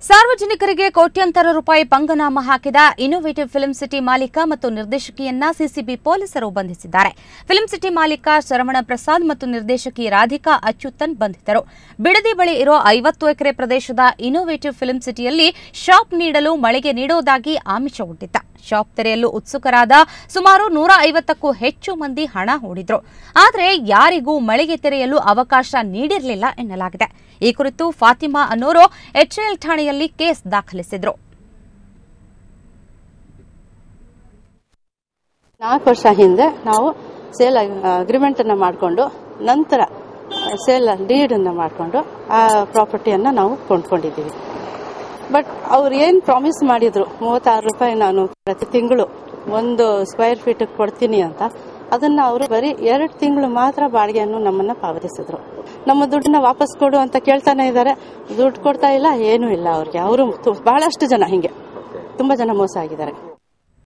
ಸಾರ್ವಜನಿಕರಿಗೆ ಕೋಟ್ಯಾಂತರ ರೂಪಾಯಿ ಪಂಗನಾಮ ಹಾಕಿದ ಇನ್ನೋವೇಟಿವ್ ಫಿಲ್ಮ್ ಸಿಟಿ ಮಾಲೀಕ ಮತ್ತು ನಿರ್ದೇಶಕಿಯನ್ನ ಸಿಸಿಬಿ ಪೊಲೀಸರು ಬಂಧಿಸಿದ್ದಾರೆ. ಫಿಲ್ಮ್ ಸಿಟಿ ಮಾಲೀಕ ಶರವಣ ಪ್ರಸಾದ್ ಮತ್ತು ನಿರ್ದೇಶಕಿ ರಾಧಿಕಾ ಅಚ್ಯುತನ್ ಬಂಧಿತರು. ಬಿಡದಿ ಬಳಿ ಇರೋ 50 ಎಕರೆ ಪ್ರದೇಶದ ಇನ್ನೋವೇಟಿವ್ ಫಿಲ್ಮ್ ಸಿಟಿಯಲ್ಲಿ ಶಾಪ್ ನೀಡಲು ಮಳಿಗೆ ನೀಡುವುದಾಗಿ ಆಮಿಷ ಒಡ್ಡಿದ್ದ. ಶಾಪ್ ತೆರೆಯಲು ಉತ್ಸುಕರಾದ ಸುಮಾರು 150ಕ್ಕೂ ಹೆಚ್ಚು ಮಂದಿ ಹಣ ಹೂಡಿದ್ರು. ಆದರೆ ಯಾರಿಗೂ ಮಳಿಗೆ ತೆರೆಯಲು ಅವಕಾಶ ನೀಡಿರಲಿಲ್ಲ ಎನ್ನಲಾಗಿದೆ. ಈ ಕುರಿತು ಫಾತಿಮಾ ಅನ್ನೋರು ಎಚ್ಎಎಲ್ ಠಾಣೆಯಲ್ಲಿ ಕೇಸ್ ದಾಖಲಿಸಿದ್ರು. 4 ವರ್ಷ ಹಿಂದೆ ನಾವು ಸೇಲ್ ಅಗ್ರಿಮೆಂಟ್ ಅನ್ನ ಮಾಡಿಕೊಂಡು ನಂತರ ಸೇಲ್ ಡೀಡ್ ಅನ್ನ ಮಾಡಿಕೊಂಡು ಆ ಪ್ರಾಪರ್ಟಿಯನ್ನ ನಾವು ಕೊಂಡ್ಕೊಂಡಿದ್ದೀವಿ. ಬಟ್ ಅವ್ರು ಏನ್ ಪ್ರಾಮಿಸ್ ಮಾಡಿದ್ರು 36 ರೂಪಾಯಿ ನಾನು ಪ್ರತಿ ತಿಂಗಳು 1 ಸ್ಕ್ವೇರ್ ಫೀಟ್ ಕೊಡ್ತೀನಿ ಅಂತ, ಅದನ್ನ ಅವರು ಬರೀ 2 ತಿಂಗಳು ಮಾತ್ರ ಬಾಡಿಗೆಯನ್ನು ನಮ್ಮನ್ನ ಪಾವತಿಸಿದ್ರು. ನಮ್ಮ ದುಡ್ಡನ್ನ ವಾಪಸ್ ಕೊಡು ಅಂತ ಕೇಳ್ತಾನೆ ಇದ್ದಾರೆ, ದುಡ್ಡು ಕೊಡ್ತಾ ಇಲ್ಲ, ಏನೂ ಇಲ್ಲ ಅವ್ರಿಗೆ. ಅವರು ಬಹಳಷ್ಟು ಜನ ಹಿಂಗೆ ತುಂಬಾ ಜನ ಮೋಸ ಆಗಿದ್ದಾರೆ.